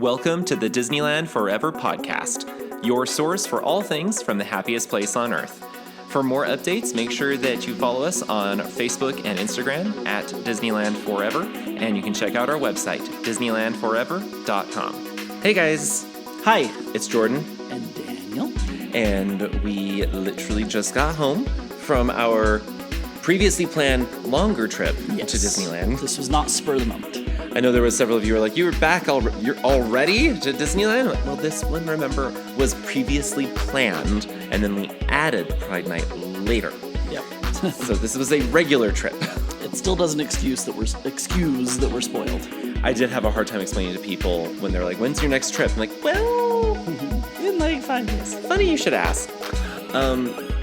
Welcome to the Disneyland Forever podcast, your source for all things from the happiest place on earth. For more updates, make sure that you follow us on Facebook and Instagram at Disneyland Forever, and you can check out our website, disneylandforever.com. Hey guys! Hi. It's Jordan. And Daniel. And we literally just got home from our previously planned longer trip to Disneyland. This was not spur of the moment. I know there was several of you who were like, you're back you're already to Disneyland? Well, this one, remember, was previously planned, and then we added Pride Night later. Yep. So this was a regular trip. It still doesn't excuse that we're spoiled. I did have a hard time explaining to people when they're like, when's your next trip? I'm like, well, in like 5 days. Funny you should ask.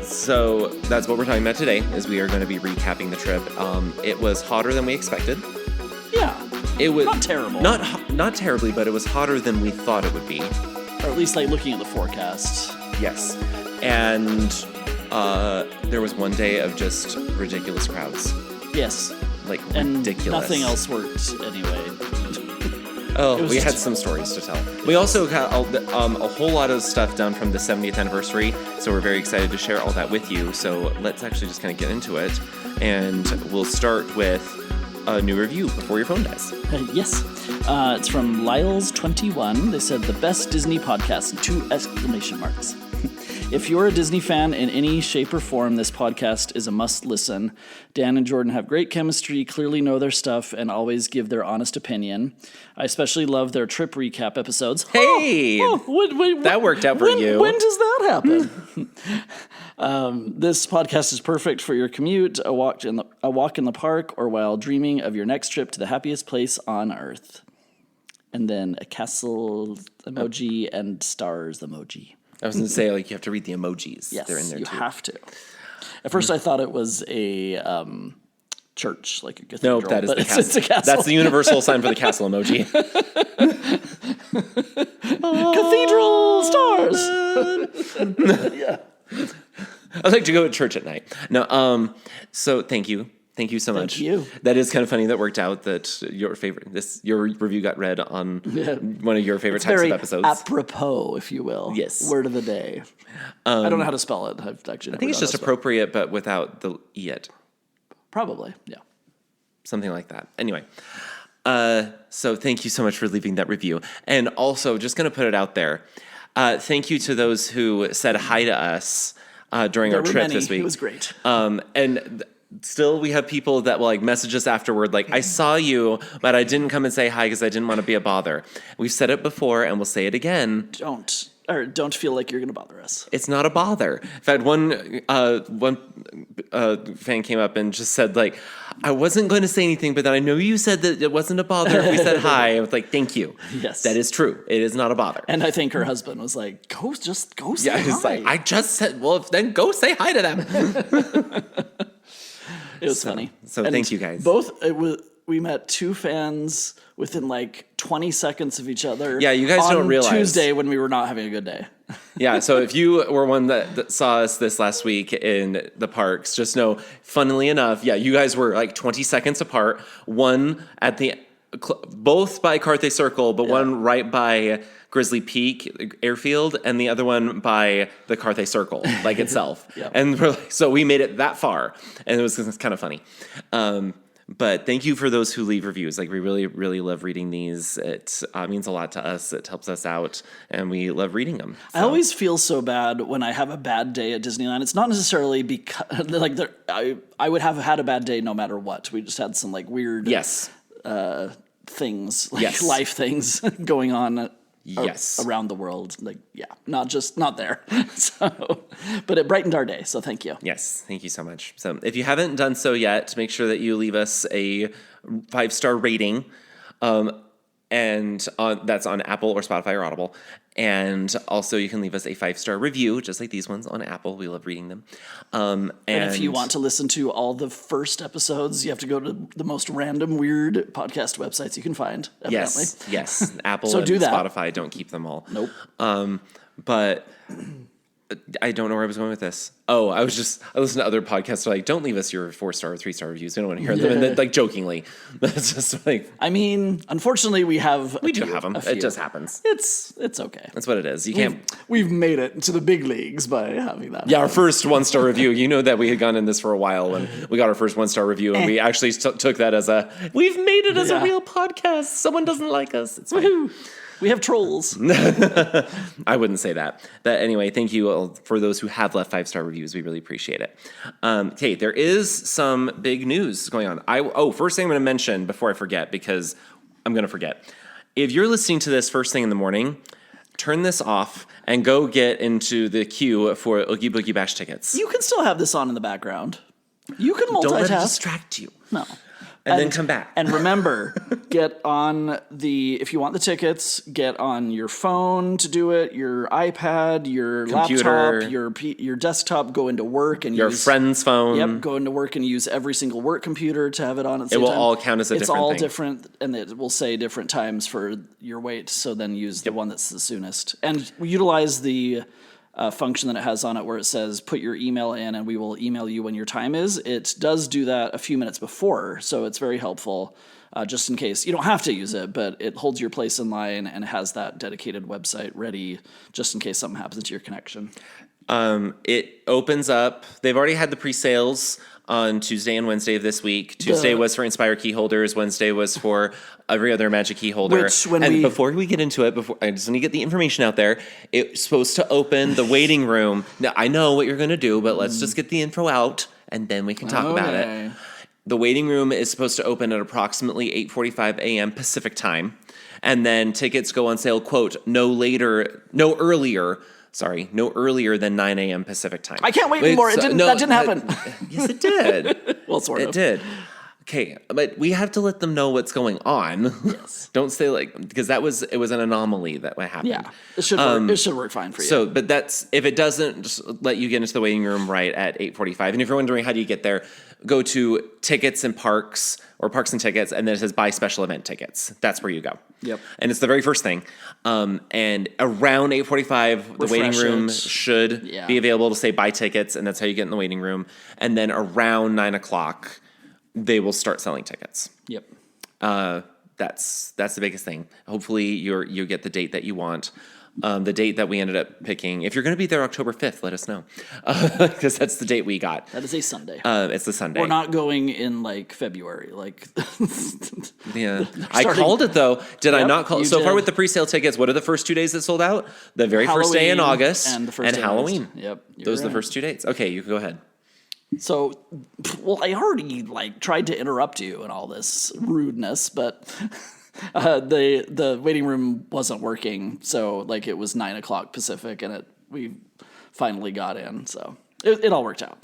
So that's what we're talking about today, is we are going to be recapping the trip. It was hotter than we expected. Yeah. It was not terrible. Not terribly, but it was hotter than we thought it would be. Or at least like looking at the forecast. Yes. And there was one day of just ridiculous crowds. Yes. Like and ridiculous. Nothing else worked anyway. Oh, we had some stories to tell. We also got a whole lot of stuff done from the 70th anniversary, so we're very excited to share all that with you. So let's actually just kind of get into it. And we'll start with a new review before your phone dies. Yes. It's from Lyles21. They said, the best Disney podcast, 2 exclamation marks. If you're a Disney fan in any shape or form, this podcast is a must listen. Dan and Jordan have great chemistry, clearly know their stuff, and always give their honest opinion. I especially love their trip recap episodes. Hey! That worked out for you. When does that happen? This podcast is perfect for your commute, a walk in the park, or while dreaming of your next trip to the happiest place on earth. And then a castle emoji and stars emoji. I was going to say, like, you have to read the emojis. Yes, they're in there you too. have to. At first, I thought it was a church, like a cathedral. No, that is the castle. It's a castle. That's the universal sign for the castle emoji. Cathedral stars. Yeah. I like to go to church at night. No, so thank you. Thank you so much. Thank you. That is kind of funny that worked out that your review got read on one of your favorite types of episodes. Apropos, if you will. Yes. Word of the day. I don't know how to spell it. I think it's just appropriate, but without the "yet." Probably, yeah. Something like that. Anyway, so thank you so much for leaving that review. And also, just going to put it out there, thank you to those who said hi to us during our trip this week. It was great. And still, we have people that will like message us afterward, like, I saw you, but I didn't come and say hi because I didn't want to be a bother. We've said it before, and we'll say it again. Don't feel like you're going to bother us. It's not a bother. In fact, one fan came up and just said, like, I wasn't going to say anything, but then I know you said that it wasn't a bother if we said hi. I was like, thank you. Yes. That is true. It is not a bother. And I think her husband was like, go say hi. Yeah, he's like, I just said, well, then go say hi to them. It was funny. So thank you guys. We met 2 fans within like 20 seconds of each other. Yeah, you guys don't realize. On Tuesday when we were not having a good day. Yeah, so if you were one that saw us this last week in the parks, just know, funnily enough, yeah, you guys were like 20 seconds apart. One at both by Carthay Circle, but one right by Grizzly Peak Airfield, and the other one by the Carthay Circle, like itself. Yep. And so we made it that far, and it was kind of funny. But thank you for those who leave reviews. Like, we really, really love reading these. It means a lot to us. It helps us out, and we love reading them. So. I always feel so bad when I have a bad day at Disneyland. It's not necessarily because I would have had a bad day no matter what. We just had some like weird things, like life things going on. Around the world, not there. So, but it brightened our day. So thank you. Yes, thank you so much. So if you haven't done so yet, make sure that you leave us a 5-star rating, and that's on Apple or Spotify or Audible. And also, you can leave us a 5-star review, just like these ones on Apple. We love reading them. And if you want to listen to all the first episodes, you have to go to the most random, weird podcast websites you can find, evidently. Yes. Apple so and do that. Spotify don't keep them all. Nope. But I don't know where I was going with this. Oh, I listen to other podcasts that are like, don't leave us your 4-star or 3-star reviews. We don't want to hear them. And then, like, jokingly. That's just like. I mean, unfortunately, we do have them. It just happens. It's okay. That's what it is. You can't. We've made it to the big leagues by having that. Yeah, our first 1-star review. You know that we had gone in this for a while, and we got our first 1-star review, and we actually took that as we've made it as a real podcast. Someone doesn't like us. It's fine. Woohoo. We have trolls. I wouldn't say that. But anyway, thank you all for those who have left 5-star reviews. We really appreciate it. Okay, there is some big news going on. First thing I'm going to mention before I forget, because I'm going to forget. If you're listening to this first thing in the morning, turn this off and go get into the queue for Oogie Boogie Bash tickets. You can still have this on in the background. You can multitask. Don't let it distract you. No. And then come back. And remember, if you want the tickets, get on your phone to do it, your iPad, your computer, laptop, your desktop, go into work and your use friend's phone. Yep, go into work and use every single work computer to have it on at the same time. It will all count as a different thing. It's all different, and it will say different times for your wait, so then use the one that's the soonest. And utilize the function that it has on it where it says put your email in and we will email you when your time is. It does do that a few minutes before, so it's very helpful just in case. You don't have to use it, but it holds your place in line and has that dedicated website ready just in case something happens to your connection. It opens up. They've already had the pre-sales on Tuesday and Wednesday of this week. Tuesday was for Inspire key holders. Wednesday was for every other Magic key holder. Before we get into it, I just want to get the information out there. It's supposed to open the waiting room. Now, I know what you're going to do, but let's just get the info out, and then we can talk about it. The waiting room is supposed to open at approximately 8:45 a.m. Pacific time, and then tickets go on sale, quote, no earlier than 9 a.m. Pacific time. I can't wait anymore. That didn't happen. Yes, it did. Well, sort of. It did. Okay, but we have to let them know what's going on. Yes. Don't say because it was an anomaly that happened. Yeah, it should work. It should work fine for you. So, but if it doesn't just let you get into the waiting room right at 8:45, and if you're wondering how do you get there, go to Tickets and Parks or Parks and Tickets, and then it says Buy Special Event Tickets. That's where you go. Yep. And it's the very first thing. And around 8:45, the waiting room should be available to say Buy Tickets, and that's how you get in the waiting room. And then around 9 o'clock, they will start selling tickets. Yep. That's the biggest thing. Hopefully you get the date that you want. The date that we ended up picking. If you're going to be there October 5th, let us know. Because that's the date we got. That is a Sunday. It's the Sunday. We're not going in February. Yeah. I called it though. Did I not call? So far did. with the pre-sale tickets, what are the first 2 days that sold out? The very first day in August and the first day Halloween. Yep. Those are the first 2 dates. Okay, you can go ahead. So, I already tried to interrupt you and all this rudeness, but the waiting room wasn't working. So it was 9 o'clock Pacific, and we finally got in. So it all worked out.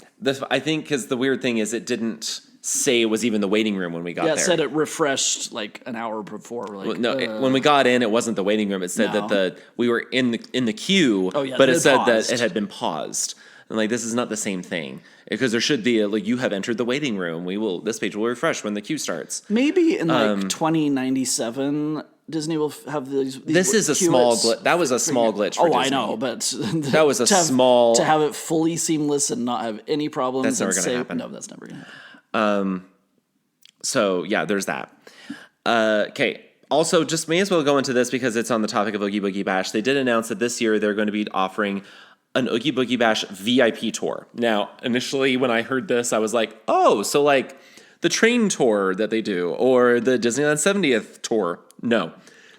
I think because the weird thing is it didn't say it was even the waiting room when we got there. Yeah, it said it refreshed an hour before. When we got in, it wasn't the waiting room. It said that we were in the queue, but it said that it had been paused. And this is not the same thing because there should be you have entered the waiting room. This page will refresh when the queue starts. Maybe in 2097, Disney will have these. This is a small glitch. That was a small glitch. For Disney. I know, but that was to have it fully seamless and not have any problems. That's never going to happen. No, that's never going to happen. So yeah, there's that. Okay. Also, just may as well go into this because it's on the topic of Oogie Boogie Bash. They did announce that this year they're going to be offering an Oogie Boogie Bash VIP tour. Now, initially when I heard this, I was like, oh, so the train tour that they do or the Disneyland 70th tour. No,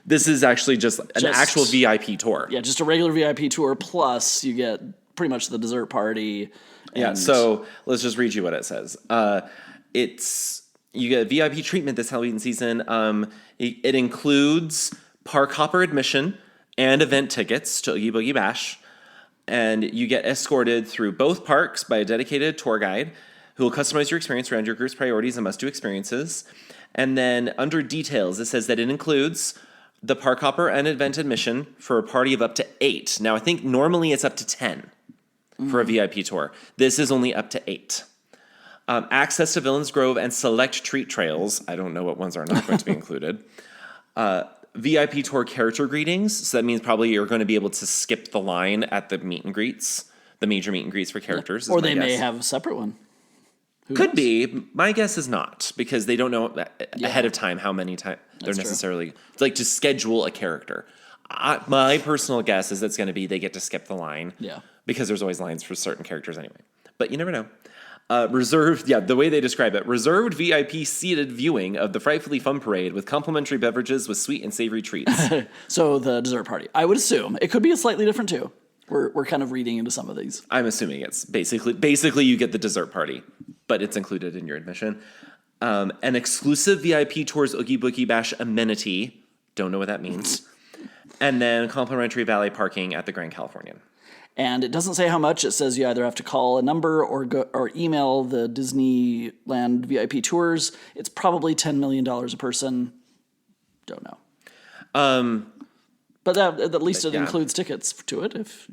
this is actually just an actual VIP tour. Yeah, just a regular VIP tour, plus you get pretty much the dessert party. Yeah, so let's just read you what it says. You get VIP treatment this Halloween season. It includes park hopper admission and event tickets to Oogie Boogie Bash. And you get escorted through both parks by a dedicated tour guide who will customize your experience around your group's priorities and must-do experiences. And then under details, it says that it includes the park hopper and event admission for a party of up to 8. Now, I think normally it's up to 10 for a VIP tour. This is only up to 8. Access to Villains Grove and select treat trails. I don't know what ones are not going to be included. VIP tour character greetings. So that means probably you're going to be able to skip the line at the meet and greets the major meet and greets for characters. Or they may have a separate one. Who Could knows? be. My guess is not, because they don't know ahead of time how many times they're That's necessarily like to schedule a character. My personal guess is it's going to be they get to skip the line. Yeah. Because there's always lines for certain characters anyway. But you never know. Reserved, the way they describe it, reserved VIP seated viewing of the Frightfully Fun Parade with complimentary beverages with sweet and savory treats. So the dessert party. I would assume. It could be slightly different too. We're kind of reading into some of these. I'm assuming it's basically you get the dessert party, but it's included in your admission. An exclusive VIP tours Oogie Boogie Bash amenity. Don't know what that means. And then complimentary valet parking at the Grand Californian. And it doesn't say how much. It says you either have to call a number or email the Disneyland VIP tours. It's probably $10 million a person. Don't know. But at least it includes tickets to it. If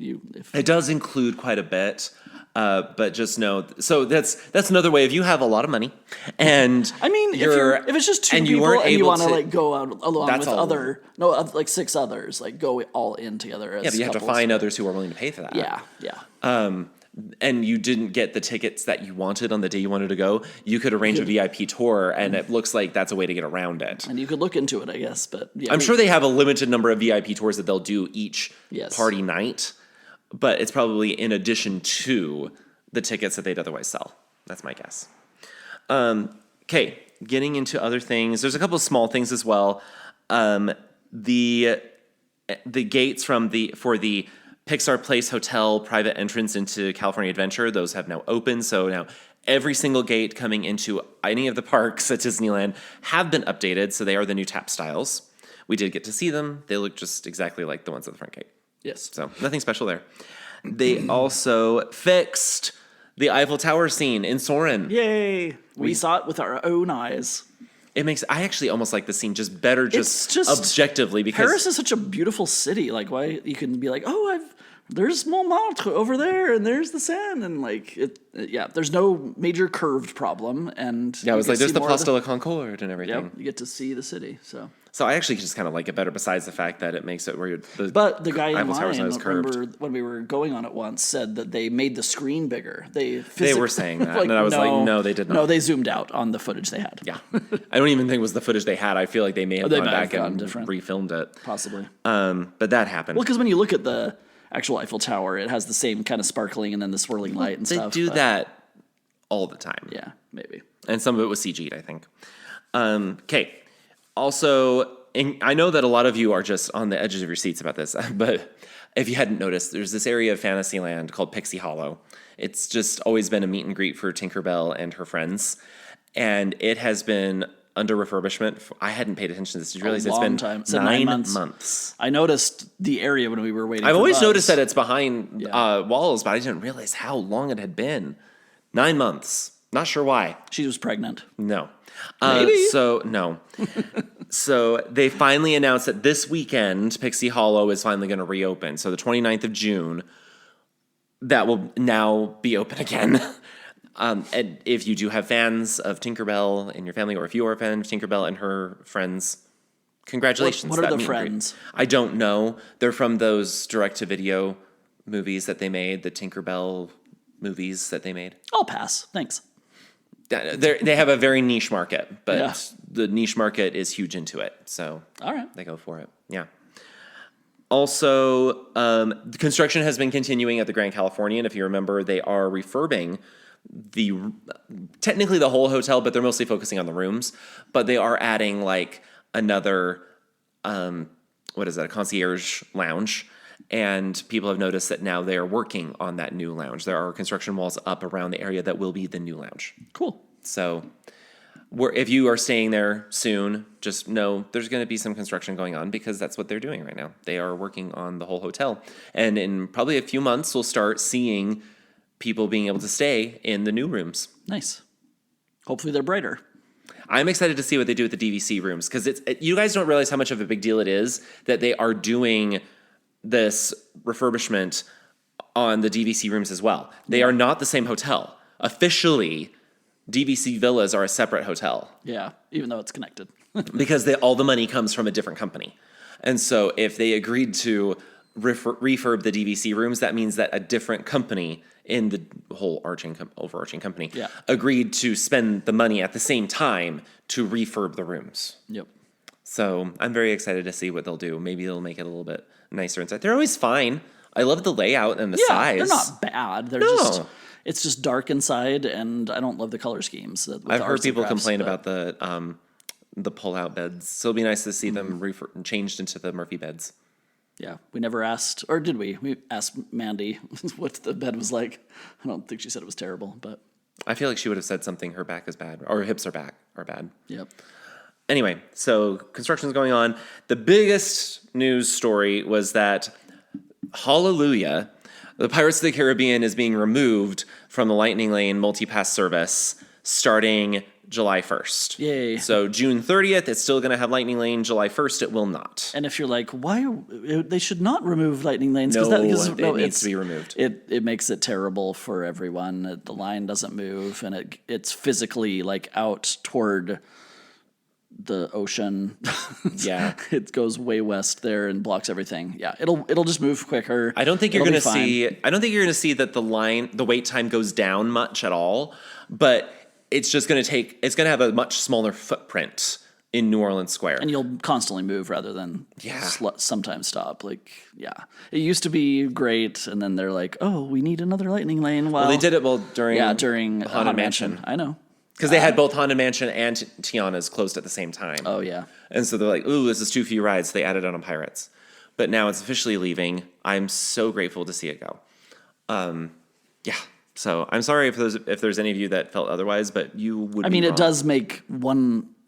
it does include quite a bit. But just know, so that's another way. If you have a lot of money, and I mean, if it's just two people and you want to like go out along with like 6 others, like go all in together. As but you have to find others who are willing to pay for that. Yeah. And you didn't get the tickets that you wanted on the day you wanted to go. You could arrange a VIP tour, and it looks like that's a way to get around it. And you could look into it, I guess. But yeah, I'm sure they have a limited number of VIP tours that they'll do each Yes. party night. But it's probably in addition to the tickets that they'd otherwise sell. That's my guess. Okay, getting into other things. There's a couple of small things as well. The gates for the Pixar Place Hotel private entrance into California Adventure, those have now opened. So now every single gate coming into any of the parks at Disneyland have been updated. So they are the new tap styles. We did get to see them. They look just exactly like the ones at the front gate. Yes. So nothing special there. They also fixed the Eiffel Tower scene in Soarin'. Yay! We saw it with our own eyes. I actually almost like the scene just better, just objectively, because Paris is such a beautiful city. Like, why you can be like, there's Montmartre over there, and there's the Seine, and like, there's no major curved problem, and it was like there's the Place de la Concorde and everything. Yep, you get to see the city. So I actually just kind of like it better, besides the fact that it makes it where But the guy in line, remember when we were going on it once, said that they made the screen bigger. They were saying that, and I was like, no, they did not. No, they zoomed out on the footage they had. Yeah, I don't even think it was the footage they had. I feel like they may have gone back and refilmed it, possibly. But that happened. Well, because when you look at the actual Eiffel Tower, it has the same kind of sparkling and then the swirling light and stuff. They do that all the time. Yeah, maybe. And some of it was CG'd, I think. Okay. Also, and I know that a lot of you are just on the edges of your seats about this, but if you hadn't noticed, there's this area of Fantasyland called Pixie Hollow. It's just always been a meet and greet for Tinkerbell and her friends, and it has been under refurbishment. I hadn't paid attention to this. Did you realize it's been time. 9 months? I noticed the area when we were waiting. I've always noticed that it's behind walls, but I didn't realize how long it had been. 9 months. Not sure why. She was pregnant. No. Maybe. No. So they finally announced that this weekend, Pixie Hollow is finally going to reopen. So the 29th of June, that will now be open again. And if you do have fans of Tinkerbell in your family, or if you are a fan of Tinkerbell and her friends, congratulations. What are the friends? I don't know. They're from those direct-to-video movies that they made, the Tinkerbell movies that they made. I'll pass. Thanks. They have a very niche market, but the niche market is huge into it. So all right, they go for it. Yeah. Also, the construction has been continuing at the Grand Californian. If you remember, they are refurbing technically the whole hotel, but they're mostly focusing on the rooms. But they are adding like another, a concierge lounge. And people have noticed that now they are working on that new lounge. There are construction walls up around the area that will be the new lounge. Cool. So if you are staying there soon, just know there's going to be some construction going on, because that's what they're doing right now. They are working on the whole hotel. And in probably a few months, we'll start seeing people being able to stay in the new rooms. Nice. Hopefully they're brighter. I'm excited to see what they do with the DVC rooms, because you guys don't realize how much of a big deal it is that they are doing this refurbishment on the DVC rooms as well. They are not the same hotel. Officially, DVC Villas are a separate hotel. Yeah, even though it's connected. Because all the money comes from a different company. And so if they agreed to refurb the DVC rooms, that means that a different company in the whole overarching company agreed to spend the money at the same time to refurb the rooms. Yep. So I'm very excited to see what they'll do. Maybe they'll make it a little bit nicer inside. They're always fine. I love the layout and the size. They're not bad. It's just dark inside, and I don't love the color schemes. I've heard people complain about the pull-out beds. So it'll be nice to see them changed into the Murphy beds. Yeah, we never asked, or did we? We asked Mandy what the bed was like. I don't think she said it was terrible, but I feel like she would have said something. Her back is bad, or her hips are bad. Yep. Anyway, so construction's going on. The biggest news story was that Hallelujah, the Pirates of the Caribbean is being removed from the Lightning Lane multi-pass service starting July 1st. Yay. So June 30th, it's still going to have Lightning Lane. July 1st, it will not. And if you're like, why? They should not remove Lightning Lanes. No, it needs to be removed. It makes it terrible for everyone. The line doesn't move, and it's physically like out toward the ocean. Yeah. It goes way west there and blocks everything. Yeah, it'll just move quicker. I don't think you're going to see that the wait time goes down much at all, but it's just going to have a much smaller footprint in New Orleans Square. And you'll constantly move rather than sometimes stop. Like, yeah. It used to be great, and then they're like, oh, we need another Lightning Lane. Well, they did it during Haunted Mansion. I know. Because they had both Haunted Mansion and Tiana's closed at the same time. Oh, yeah. And so they're like, ooh, this is too few rides. So they added it on Pirates. But now it's officially leaving. I'm so grateful to see it go. Yeah. So I'm sorry if there's any of you that felt otherwise, but you would be wrong. It does make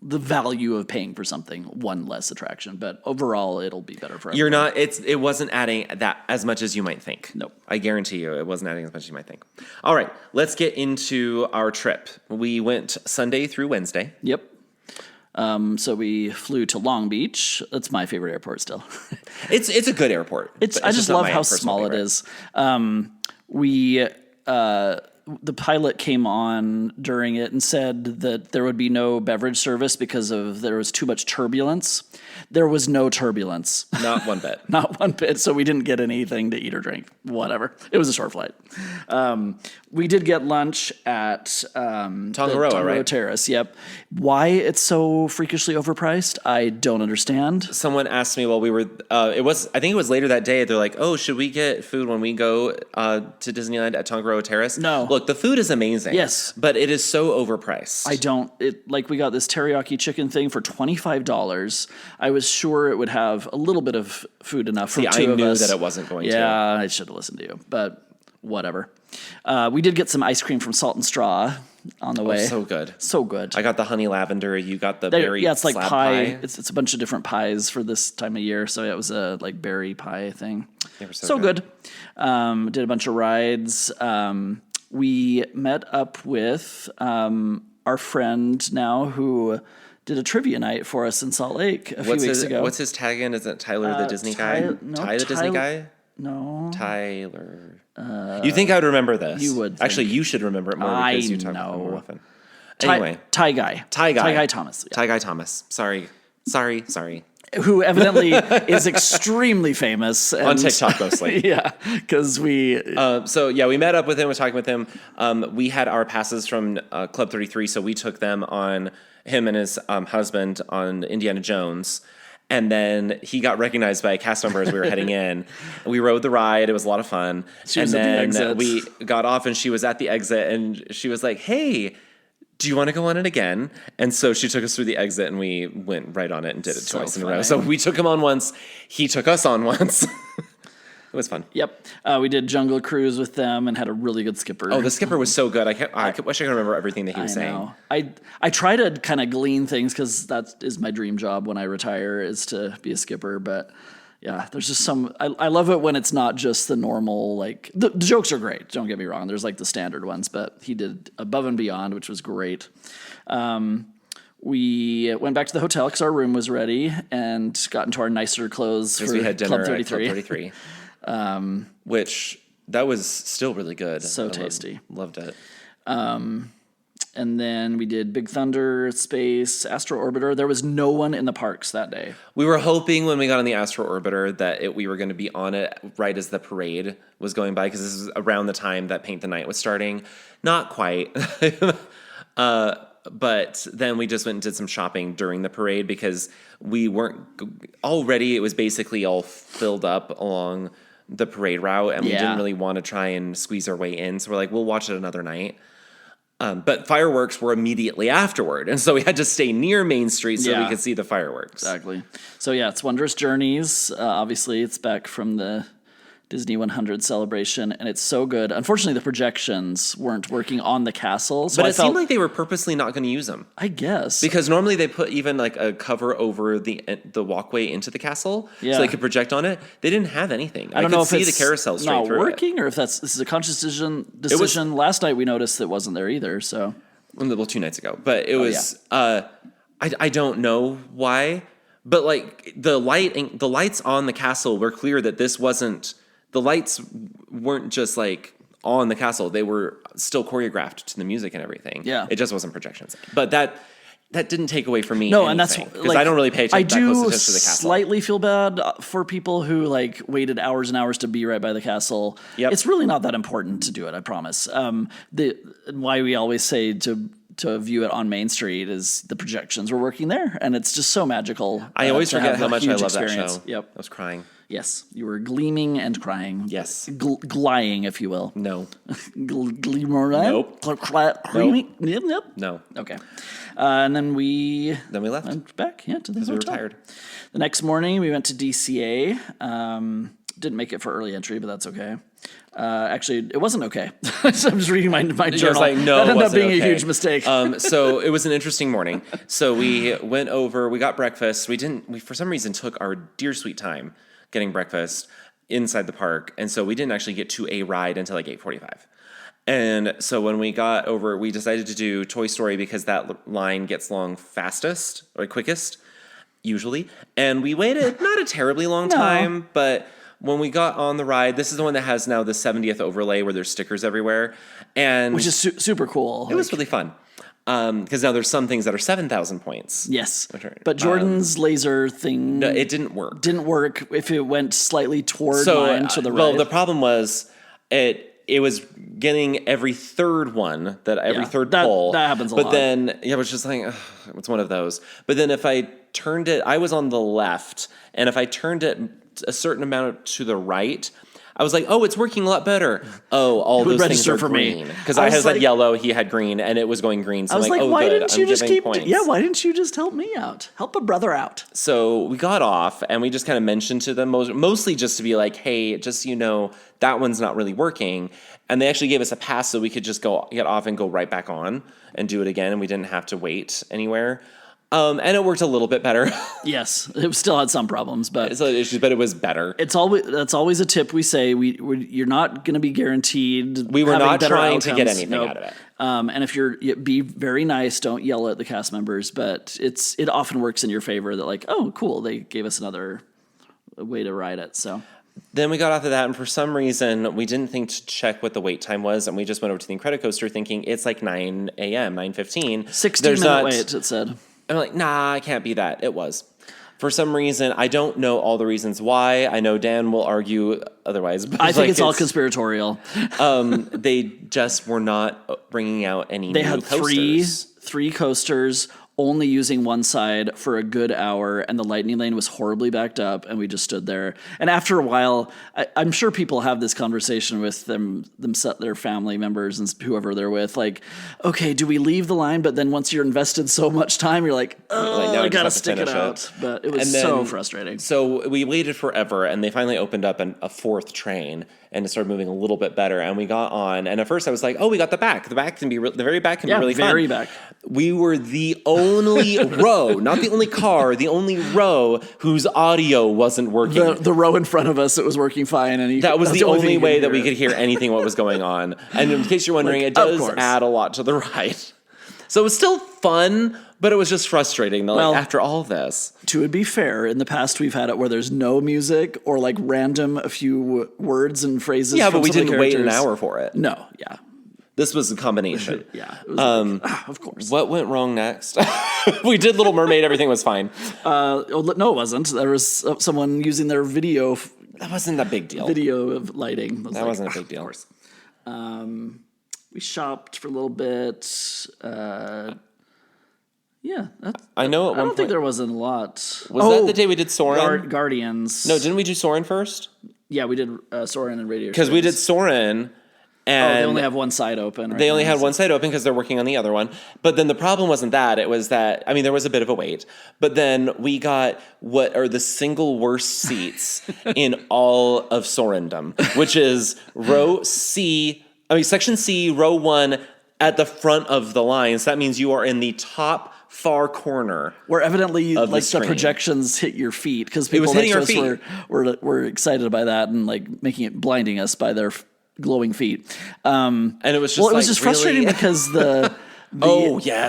the value of paying for something one less attraction, but overall it'll be better for everyone. It wasn't adding that as much as you might think. Nope. I guarantee you it wasn't adding as much as you might think. All right, let's get into our trip. We went Sunday through Wednesday. Yep. So we flew to Long Beach. That's my favorite airport still. It's a good airport. I just love how small it is. The pilot came on during it and said that there would be no beverage service because there was too much turbulence. There was no turbulence. Not one bit. Not one bit. So we didn't get anything to eat or drink. Whatever. It was a short flight. We did get lunch at Tongaroa, right? Terrace. Yep. Why it's so freakishly overpriced, I don't understand. Someone asked me while we were. I think it was later that day. They're like, "Oh, should we get food when we go to Disneyland at Tongaroa Terrace?" No. Look, the food is amazing. Yes, but it is so overpriced. We got this teriyaki chicken thing for $25. I was sure it would have a little bit of food enough for two of us. I knew that it wasn't going to. Yeah, I should have listened to you, but whatever. We did get some ice cream from Salt and Straw on the way. So good. So good. I got the honey lavender. You got the berry it's like slab pie. It's a bunch of different pies for this time of year. So it was a like berry pie thing. They were so good. Did a bunch of rides. We met up with our friend now who did a trivia night for us in Salt Lake a few weeks ago. What's his tag in? Is it Tyler the Disney guy? No, Disney guy? No. Tyler. You think I would remember this? You would. Actually, you should remember it more because you talk about it more often. Anyway. Ty Guy Thomas. Yeah. Ty Guy Thomas. Sorry. Who evidently is extremely famous. On TikTok mostly. Yeah, because we... we met up with him, we're talking with him. We had our passes from Club 33, so we took them on, him and his husband, on Indiana Jones. And then he got recognized by a cast member as we were heading in. We rode the ride. It was a lot of fun. She was at the exit. We got off, and she was at the exit, and she was like, hey... do you want to go on it again? And so she took us through the exit, and we went right on it and did it twice in a row. So we took him on once. He took us on once. It was fun. Yep. We did Jungle Cruise with them and had a really good skipper. Oh, the skipper was so good. I wish I could remember everything that he was saying. I try to kind of glean things because that is my dream job when I retire, is to be a skipper. But yeah, there's just I love it when it's not just the normal, like, the jokes are great, don't get me wrong. There's like the standard ones, but he did above and beyond, which was great. We went back to the hotel because our room was ready and got into our nicer clothes for we had dinner Club 33. At Club 33. Which, that was still really good. So tasty. Loved it. And then we did Big Thunder, Space, Astro Orbiter. There was no one in the parks that day. We were hoping when we got on the Astro Orbiter that we were going to be on it right as the parade was going by, because this is around the time that Paint the Night was starting. Not quite. But then we just went and did some shopping during the parade because we weren't already. It was basically all filled up along the parade route, and we didn't really want to try and squeeze our way in. So we're like, we'll watch it another night. But fireworks were immediately afterward, and so we had to stay near Main Street so we could see the fireworks. Exactly. So yeah, it's Wondrous Journeys. Obviously, it's back from the Disney 100 celebration, and it's so good. Unfortunately, the projections weren't working on the castle. So But it seemed like they were purposely not going to use them. I guess. Because normally they put even like a cover over the walkway into the castle so they could project on it. They didn't have anything. I don't know if see it's the carousel straight not through working, or if this is a conscious decision. Last night we noticed it wasn't there either. So well, 2 nights ago, but it was. I don't know why, but like the lights on the castle were clear that this wasn't. The lights weren't just like on the castle; they were still choreographed to the music and everything. Yeah, it just wasn't projections. But that didn't take away from me. No, anything, and that's because I don't really pay attention. I do that close attention to the castle. Slightly feel bad for people who like waited hours and hours to be right by the castle. Yep. It's really not that important to do it. I promise. Why we always say to view it on Main Street is the projections were working there, and it's just so magical. I always forget how much I love experience. that show. Yep, I was crying. Yes, you were gleaming and crying. Yes. Glying, if you will. No. Gleamer. Nope. Creamy. Nope. No. Okay. And then we left. Went back, to the hotel. We were tired. The next morning, we went to DCA. Didn't make it for early entry, but that's okay. Actually, it wasn't okay. So I'm just reading my journal. Like, no, that ended up being okay. a huge mistake. So it was an interesting morning. So we went over, we got breakfast. We for some reason took our dear sweet time getting breakfast inside the park. And so we didn't actually get to a ride until like 8:45. And so when we got over, we decided to do Toy Story because that line gets long fastest or quickest, usually. And we waited not a terribly long time, but when we got on the ride, this is the one that has now the 70th overlay where there's stickers everywhere. And which is super cool. It was really fun. Because now there's some things that are 7,000 points. Yes. But Jordan's laser thing... No, it didn't work. Didn't work if it went slightly toward mine to the right. Well, the problem was it was getting every third one, every third pull. That happens a lot. But then, it was just like, ugh, it's one of those. But then if I turned it, I was on the left, and if I turned it a certain amount to the right... I was like, oh, it's working a lot better. Oh, all those things are green. Because I had yellow, he had green, and it was going green. So I was like, oh, why good. didn't you just keep... points. why didn't you just help me out? Help a brother out. So we got off, and we just kind of mentioned to them, mostly just to be like, hey, just so you know, that one's not really working. And they actually gave us a pass so we could just get off and go right back on and do it again, and we didn't have to wait anywhere. And it worked a little bit better. Yes, it still had some problems, but it was better. That's always a tip we say. You're not going to be guaranteed. We were not trying outcomes. to get anything out of it. And if be very nice, don't yell at the cast members. But it often works in your favor that like, oh, cool, they gave us another way to ride it. So. Then we got off of that, and for some reason, we didn't think to check what the wait time was, and we just went over to the Incredicoaster thinking it's like 9 a.m., 9:15. 60-minute wait, it said. I'm like, nah, it can't be that. It was. For some reason, I don't know all the reasons why. I know Dan will argue otherwise. But I think it's all conspiratorial. They just were not bringing out any They new had coasters. three coasters, only using one side for a good hour, and the lightning lane was horribly backed up, and we just stood there. And after a while, I'm sure people have this conversation with their family members and whoever they're with, like, okay, do we leave the line? But then once you're invested so much time, you're like, oh, I gotta stick it out. But it was so frustrating. So we waited forever, and they finally opened up a fourth train, and it started moving a little bit better, and we got on. And at first I was like, oh, we got the back. The very back can be really fun. Very back. We were the only row, not the only car, the only row whose audio wasn't working. The row in front of us, it was working fine. And that was the only way that we could hear anything what was going on. And in case you're wondering, it does add a lot to the ride. So it was still fun, but it was just frustrating after all this. To be fair, in the past we've had it where there's no music or a few words and phrases. Yeah, but we didn't wait an hour for it. No, yeah. This was a combination. Yeah, it was of course. What went wrong next? We did Little Mermaid. Everything was fine. No, it wasn't. There was someone using their video. That wasn't a big deal. Video of lighting. That wasn't a big deal. Of course. We shopped for a little bit. Yeah, I know. I don't think there wasn't a lot. Was that the day we did Soarin'? Guardians. No, didn't we do Soarin' first? Yeah, we did Soarin' and Radio. Because we did Soarin'. And they only have one side open. Right they only now, had one side open because they're working on the other one. But then the problem wasn't that. It was that, I mean, there was a bit of a wait. But then we got what are the single worst seats in all of Sorendom, which is Section C, row 1 at the front of the line. So that means you are in the top far corner. Where evidently the the projections hit your feet because people next to us were excited by that and like blinding us by their glowing feet. And it was just it was just frustrating because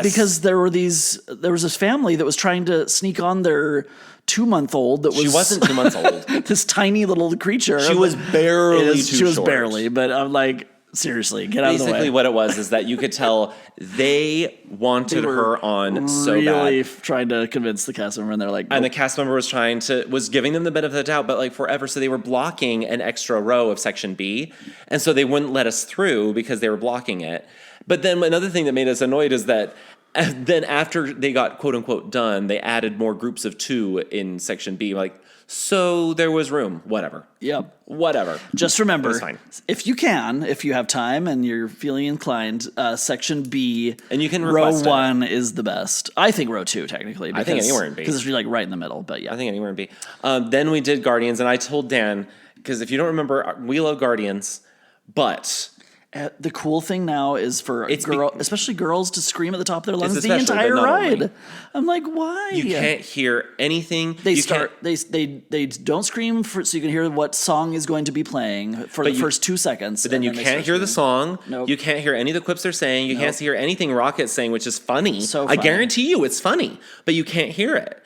because there was this family that was trying to sneak on their 2-month-old that was. She wasn't 2 months old. This tiny little creature. She was barely too short. She was barely, but I'm like, seriously, get out of the way. Basically, what it was is that you could tell they wanted her on so bad. Really trying to convince the cast member, and they're like, nope. And the cast member was giving them the benefit of the doubt, but like forever. So they were blocking an extra row of Section B, and so they wouldn't let us through because they were blocking it. But then another thing that made us annoyed is that then after they got quote unquote done, they added more groups of 2 in Section B. Like, so there was room. Whatever. Yep. Whatever. Just remember, if you have time and you're feeling inclined, Section B and you can row 1 is the best. I think row 2 technically. I think anywhere in B because it's really like right in the middle. But yeah, I think anywhere in B. Then we did Guardians, and I told Dan because if you don't remember, we love Guardians, but. The cool thing now is for especially girls to scream at the top of their lungs the entire ride. Only. I'm like, why? You can't hear anything. They don't scream so you can hear what song is going to be playing for the first 2 seconds. But then you can't hear the song. Nope. You can't hear any of the quips they're saying. You can't hear anything Rocket's saying, which is funny. So funny. I guarantee you it's funny, but you can't hear it.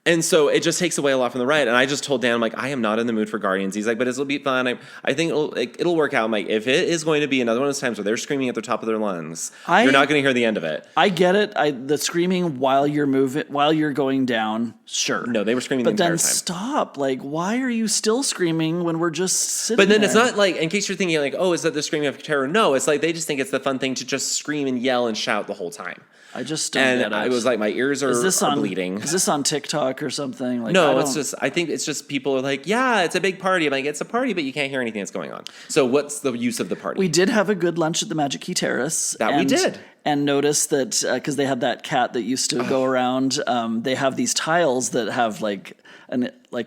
And so it just takes away a lot from the ride. And I just told Dan, I'm like, I am not in the mood for Guardians. He's like, but it'll be fun. I think it'll work out. I'm like, if it is going to be another one of those times where they're screaming at the top of their lungs, you're not going to hear the end of it. I get it. The screaming while you're going down, sure. No, they were screaming the entire time. But then stop. Like, why are you still screaming when we're just sitting But then there? it's not like, in case you're thinking like, oh, is that the screaming of terror? No, it's like they just think it's the fun thing to just scream and yell and shout the whole time. I just don't get it. And it was like my ears are bleeding. Is this on TikTok or something? Like, no, I think it's just people are like, yeah, it's a big party. I'm like, it's a party, but you can't hear anything that's going on. So what's the use of the party? We did have a good lunch at the Magic Key Terrace. We did. And noticed that, because they had that cat that used to go around, they have these tiles that have like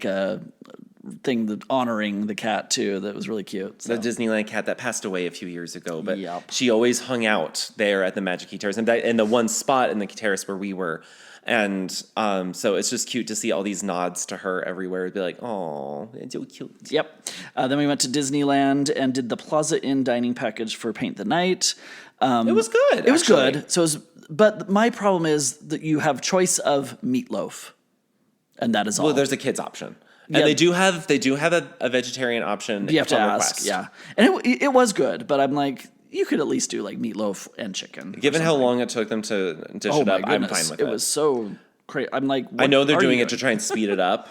a thing that honoring the cat too that was really cute. So. The Disneyland cat that passed away a few years ago, but she always hung out there at the Magic Key Terrace and in the one spot in the terrace where we were. And so it's just cute to see all these nods to her everywhere. It'd be like, oh, it's so cute. Yep. Then we went to Disneyland and did the Plaza Inn dining package for Paint the Night. It was good. It was good. But my problem is that you have choice of meatloaf, and that is all. Well, there's a kids option. And they do have a vegetarian option. You have to ask, request. yeah. And it was good, but I'm like, you could at least do like meatloaf and chicken. Given how long it took them to dish it up, I'm fine with it. It was so crazy. I'm like, I know they're doing it to try and speed it up.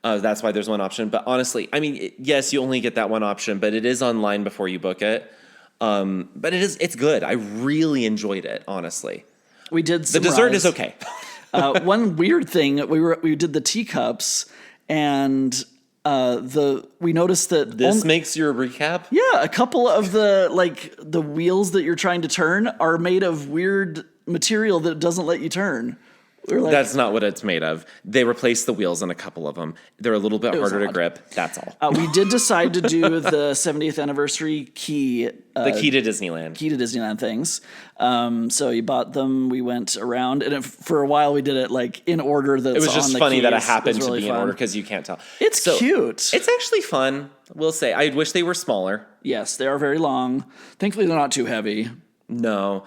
That's why there's one option. But honestly, I mean, yes, you only get that one option, but it is online before you book it. But it's good. I really enjoyed it, honestly. We did the dessert is okay. One weird thing, we did the teacups. And we noticed that this makes your recap. Yeah, a couple of the wheels that you're trying to turn are made of weird material that doesn't let you turn. That's not what it's made of. They replaced the wheels on a couple of them. They're a little bit harder to grip. That's all. We did decide to do the 70th anniversary key. The key to Disneyland. Key to Disneyland things. So you bought them. We went around, and for a while we did it like in order. It was just funny that it happened really to be in order because you can't tell. It's cute. It's actually fun. We'll say. I wish they were smaller. Yes, they are very long. Thankfully, they're not too heavy. No.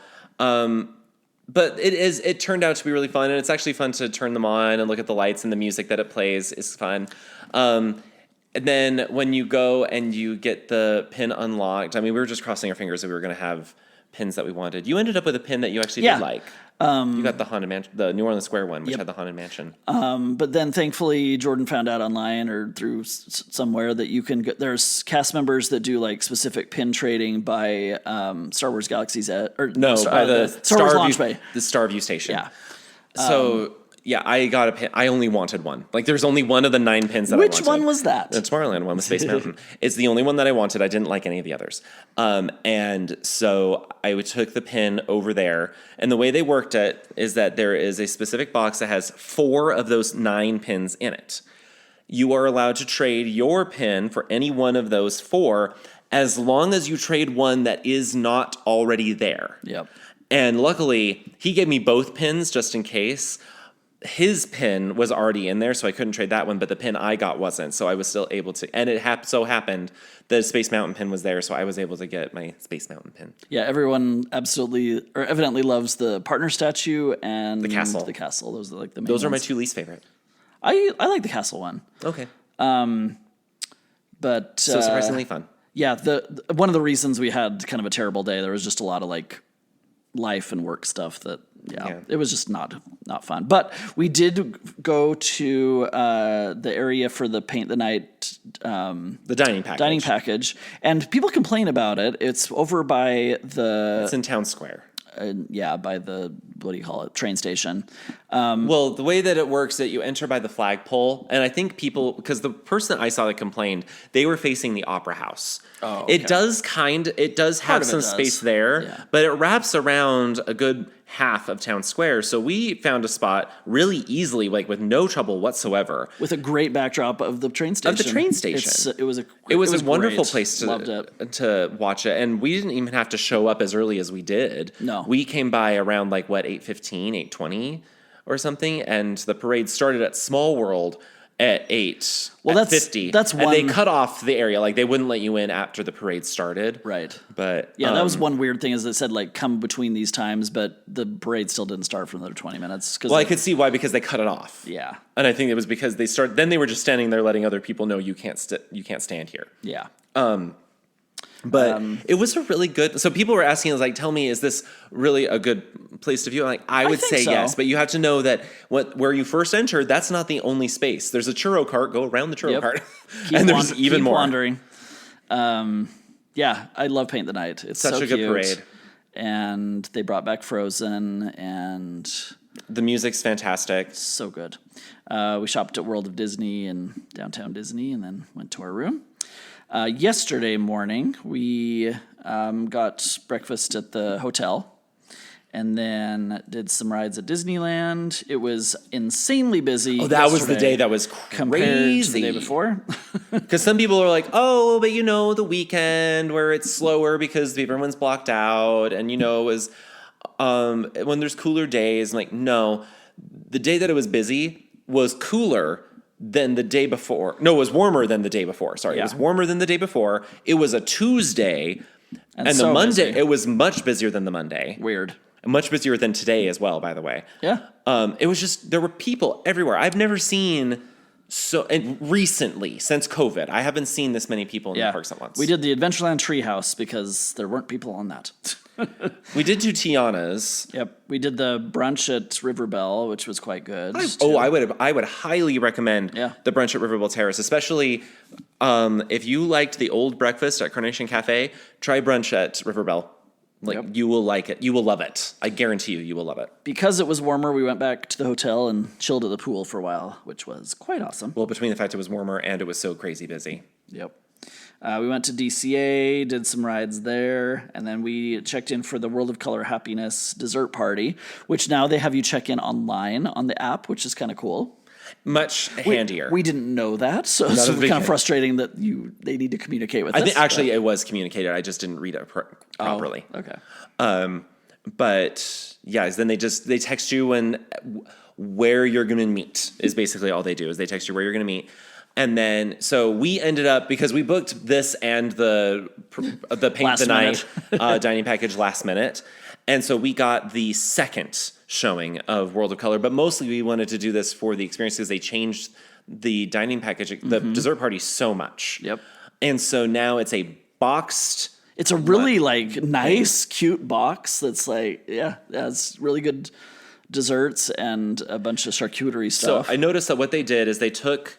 But it turned out to be really fun, and it's actually fun to turn them on and look at the lights, and the music that it plays is fun. And then when you go and you get the pin unlocked, I mean, we were just crossing our fingers that we were going to have pins that we wanted. You ended up with a pin that you actually did like. You got the Haunted Mansion, the New Orleans Square one, which had the Haunted Mansion. But then thankfully Jordan found out online or through somewhere that you can get, there's cast members that do like specific pin trading by Star Wars Galaxy's Edge, or by the Star Wars Launch Bay. The Starview Station. Yeah. So yeah, I got a pin. I only wanted one. Like, there's only one of the 9 pins that I wanted. Which one was that? The Tomorrowland one with Space Mountain. It's the only one that I wanted. I didn't like any of the others. And so I took the pin over there. And the way they worked it is that there is a specific box that has 4 of those 9 pins in it. You are allowed to trade your pin for any one of those 4 as long as you trade one that is not already there. Yep. And luckily, he gave me both pins just in case. His pin was already in there, so I couldn't trade that one, but the pin I got wasn't, so I was still able to. And it so happened the Space Mountain pin was there, so I was able to get my Space Mountain pin. Yeah, everyone absolutely, or evidently loves the partner statue and the castle. The castle, those are like the main Those are my ones. 2 least favorite. I like the castle one. Okay. But So surprisingly fun. Yeah, the one of the reasons we had kind of a terrible day, there was just a lot of like life and work stuff that it was just not fun. But we did go to the area for the Paint the Night the dining package. And people complain about it. It's over by It's in Town Square. By the, what do you call it, train station. Well, the way that it works that you enter by the flagpole, and I think people, because the person that I saw that complained, they were facing the Opera House. Oh, okay. It does have some space there, but it wraps around a good half of Town Square. So we found a spot really easily, like with no trouble whatsoever. With a great backdrop of the train station. It was a wonderful great. place Loved it. to watch it. And we didn't even have to show up as early as we did. No. We came by around 8:15, 8:20 or something. And the parade started at Small World at 8. Well, that's 50. That's one. And they cut off the area. Like, they wouldn't let you in after the parade started. Right. But yeah, that was one weird thing, is it said come between these times, but the parade still didn't start for another 20 minutes. Well, I could see why, because they cut it off. Yeah. And I think it was because then they were just standing there letting other people know you can't stand here. Yeah. But it was a really good. So people were asking us, tell me, is this really a good place to view? I would say so. yes, but you have to know that where you first entered, that's not the only space. There's a churro cart. Go around the churro cart, and there's even more. Wandering. I love Paint the Night. It's such so a good cute. parade, and they brought back Frozen, and the music's fantastic. So good. We shopped at World of Disney and Downtown Disney, and then went to our room. Yesterday morning, we got breakfast at the hotel and then did some rides at Disneyland. It was insanely busy. Oh, that was the day that was crazy. Compared to the day before. Because some people are like, oh, but the weekend where it's slower because everyone's blocked out. And, it was when there's cooler days. I'm like, no, the day that it was busy was cooler than the day before. No, it was warmer than the day before. Sorry, It was warmer than the day before. It was a Tuesday, and so the Monday, busy. It was much busier than the Monday. Weird. And much busier than today as well, by the way. Yeah. It was just, there were people everywhere. I've never seen and recently, since COVID, I haven't seen this many people in the parks at once. We did the Adventureland Treehouse because there weren't people on that. We did do Tiana's. Yep, we did the brunch at Riverbell, which was quite good. I would highly recommend the brunch at Riverbell Terrace, especially if you liked the old breakfast at Carnation Cafe. Try brunch at Riverbell. You will like it. You will love it. I guarantee you will love it. Because it was warmer, we went back to the hotel and chilled at the pool for a while, which was quite awesome. Well, between the fact it was warmer and it was so crazy busy. Yep. We went to DCA, did some rides there, and then we checked in for the World of Color Happiness dessert party, which now they have you check in online on the app, which is kind of cool. Much handier. We didn't know that, so it's kind of frustrating that they need to communicate with us. I think actually it was communicated. I just didn't read it properly. Oh, okay. But then they text you where you're going to meet is basically all they do, is they text you where you're going to meet. And then, so we ended up, because we booked this and the Paint the Night dining package last minute. And so we got the second showing of World of Color, but mostly we wanted to do this for the experience because they changed the dining package, the dessert party so much. Yep. And so now it's a boxed It's a really like nice, cute box that's like, it's really good desserts and a bunch of charcuterie stuff. So I noticed that what they did is they improved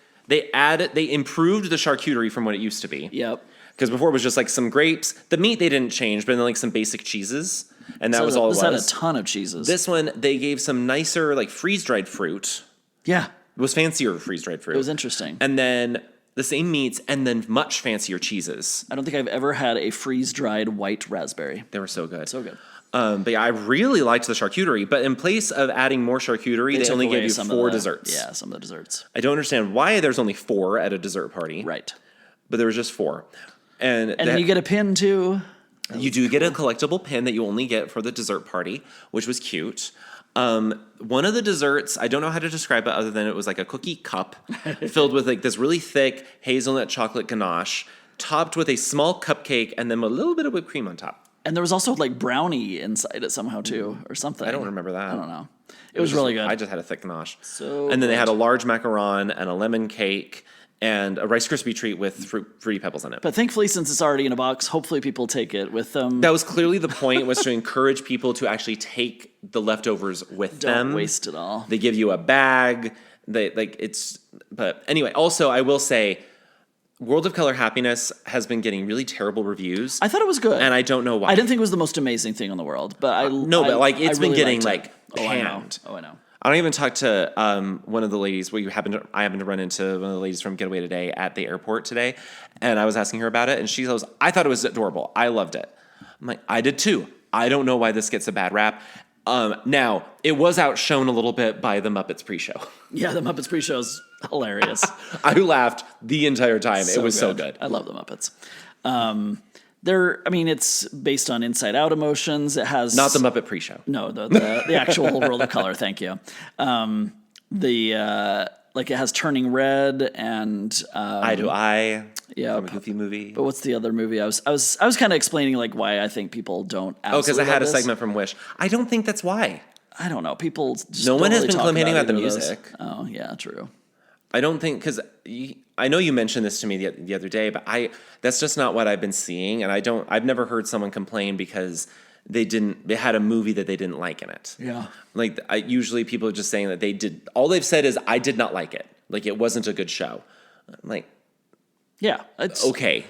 the charcuterie from what it used to be. Yep. Because before it was just like some grapes. The meat they didn't change, but then like some basic cheeses. And that was all it was. This had a ton of cheeses. This one, they gave some nicer like freeze-dried fruit. Yeah. It was fancier freeze-dried fruit. It was interesting. And then the same meats and then much fancier cheeses. I don't think I've ever had a freeze-dried white raspberry. They were so good. So good. But yeah, I really liked the charcuterie. But in place of adding more charcuterie, they only gave you 4 desserts. Yeah, some of the desserts. I don't understand why there's only 4 at a dessert party. Right. But there was just 4. And you get a pin too. You do get a collectible pin that you only get for the dessert party, which was cute. One of the desserts, I don't know how to describe it other than it was like a cookie cup filled with like this really thick hazelnut chocolate ganache, topped with a small cupcake and then a little bit of whipped cream on top. And there was also like brownie inside it somehow too, or something. I don't remember that. I don't know. It was really good. I just had a thick ganache. So and then they had a large macaron and a lemon cake and a Rice Krispie treat with Fruity Pebbles in it. But thankfully, since it's already in a box, hopefully people take it with them. That was clearly the point, was to encourage people to actually take the leftovers with them. Don't waste it all. They give you a bag. But anyway, also I will say, World of Color Happiness has been getting really terrible reviews. I thought it was good. And I don't know why. I didn't think it was the most amazing thing in the world, but it's been really getting liked it. panned. Oh, I know. I don't even talk to one of the ladies. I happened to run into one of the ladies from Getaway Today at the airport today, and I was asking her about it, and she goes, "I thought it was adorable. I loved it." I'm like, "I did too. I don't know why this gets a bad rap." Now it was outshone a little bit by the Muppets pre-show. Yeah, the Muppets pre-show is hilarious. I laughed the entire time. It was so good. I love the Muppets. It's based on Inside Out emotions. It has not the Muppet pre-show. No, the actual World of Color. Thank you. It has Turning Red and Eye to Eye. Yeah, from a Goofy movie. But what's the other movie? I was kind of explaining like why I think people don't. Because I had a segment from Wish. I don't think that's why. I don't know. People just no one has really been complaining about the music. Oh yeah, true. I don't think, because I know you mentioned this to me the other day, but that's just not what I've been seeing, and I've never heard someone complain because they had a movie that they didn't like in it. Yeah. Like usually people are just saying that all they've said is, I did not like it. Like it wasn't a good show. I'm like, yeah, it's okay.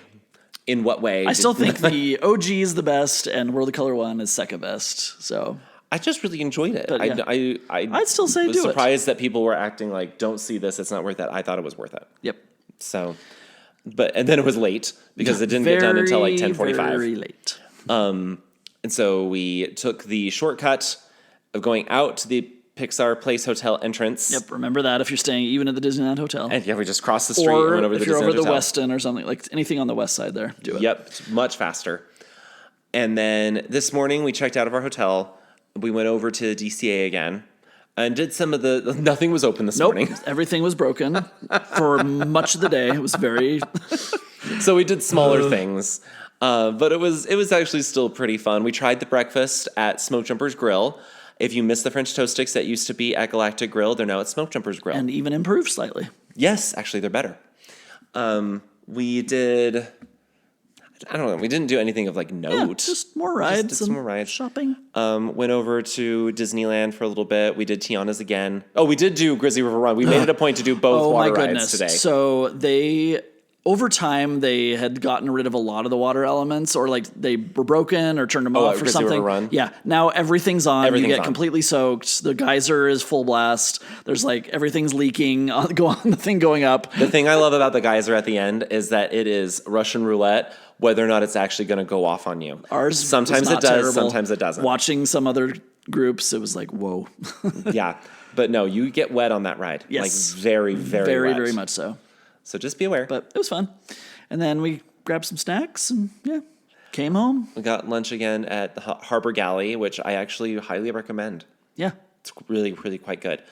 In what way? I still think the OG is the best and World of Color 1 is second best. So I just really enjoyed it. But, yeah. I'd still say was do it. Surprised that people were acting like, don't see this, it's not worth it. I thought it was worth it. Yep. So, and then it was late because it didn't get done until like 10:45. Very late. And so we took the shortcut of going out to the Pixar Place Hotel entrance. Yep. Remember that if you're staying even at the Disneyland Hotel. And yeah, we just crossed the street and went over to the Disneyland Hotel. Or if you're over the Westin or something, like anything on the west side there, do it. Yep. It's much faster. And then this morning we checked out of our hotel. We went over to DCA again and did nothing was open this morning. Everything was broken for much of the day. It was very... So we did smaller things, but it was actually still pretty fun. We tried the breakfast at Smoke Jumper's Grill. If you missed the French toast sticks that used to be at Galactic Grill, they're now at Smoke Jumper's Grill. And even improved slightly. Yes, actually they're better. We did... I don't know. We didn't do anything of like note. Yeah, just more rides. Just some more rides. Shopping. Went over to Disneyland for a little bit. We did Tiana's again. Oh, we did do Grizzly River Run. We made it a point to do both water rides today. So over time, they had gotten rid of a lot of the water elements, or like they were broken or turned them off or Grizzly something. River Run? Yeah. Now everything's on. Everything's you get on. completely soaked. The geyser is full blast. There's like everything's leaking. The thing going up. The thing I love about the geyser at the end is that it is Russian roulette, whether or not it's actually going to go off on you. Ours sometimes was not it does, terrible. sometimes it doesn't. Watching some other groups, it was like, whoa. Yeah. But no, you get wet on that ride. Yes. Like very, very wet. Very much so. So just be aware. But it was fun. And then we grabbed some snacks and came home. We got lunch again at the Harbor Galley, which I actually highly recommend. Yeah. It's really, really quite good.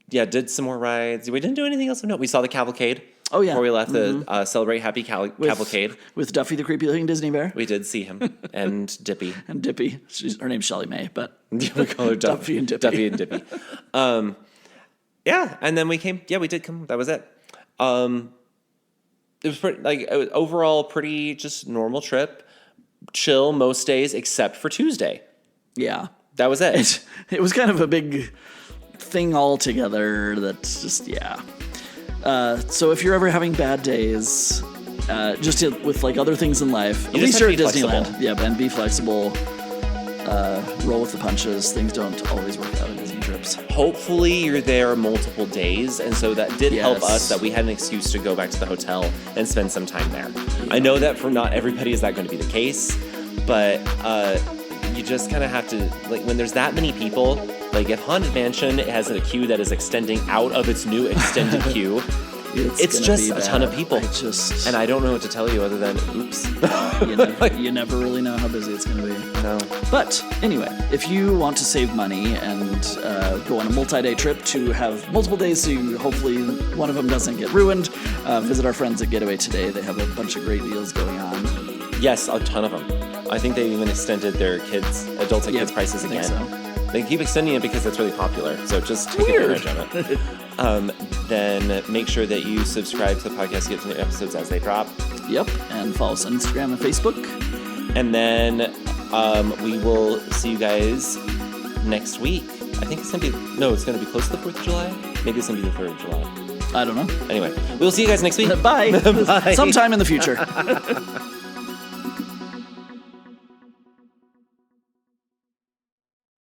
Did some more rides. We didn't do anything else. No, we saw the cavalcade. Oh, yeah. Before we left the Celebrate Happy Cavalcade. With Duffy the creepy looking Disney bear. We did see him. And Dippy. And Dippy. Her name's Shelly Mae, but we call her Duffy and Dippy. Duffy and Dippy. And then we came. Yeah, we did come. That was it. It was overall pretty just normal trip. Chill most days except for Tuesday. Yeah. That was it. It was kind of a big thing altogether that's just, yeah. So if you're ever having bad days, with like other things in life, at least you're at Disneyland. Flexible. Yeah, and be flexible. Roll with the punches. Things don't always work out at Disney trips. Hopefully you're there multiple days, and so that did help Yes. us that we had an excuse to go back to the hotel and spend some time there. I know that for not everybody is that going to be the case, but you just kind of have to, like, when there's that many people, like if Haunted Mansion has a queue that is extending out of its new extended queue, it's just a ton of people. And I don't know what to tell you other than, oops. You never really know how busy it's going to be. No. But anyway, if you want to save money and go on a multi-day trip to have multiple days so hopefully one of them doesn't get ruined, visit our friends at Getaway Today. They have a bunch of great deals going on. Yes, a ton of them. I think they even extended their adults and kids prices again. So. They keep extending it because it's really popular, so just take advantage of it. Then make sure that you subscribe to the podcast to get new episodes as they drop. Yep, and follow us on Instagram and Facebook. And then we will see you guys next week. I think it's going to be, it's going to be close to the 4th of July. Maybe it's going to be the 3rd of July. I don't know. Anyway, we'll see you guys next week. Bye. Bye. Sometime in the future.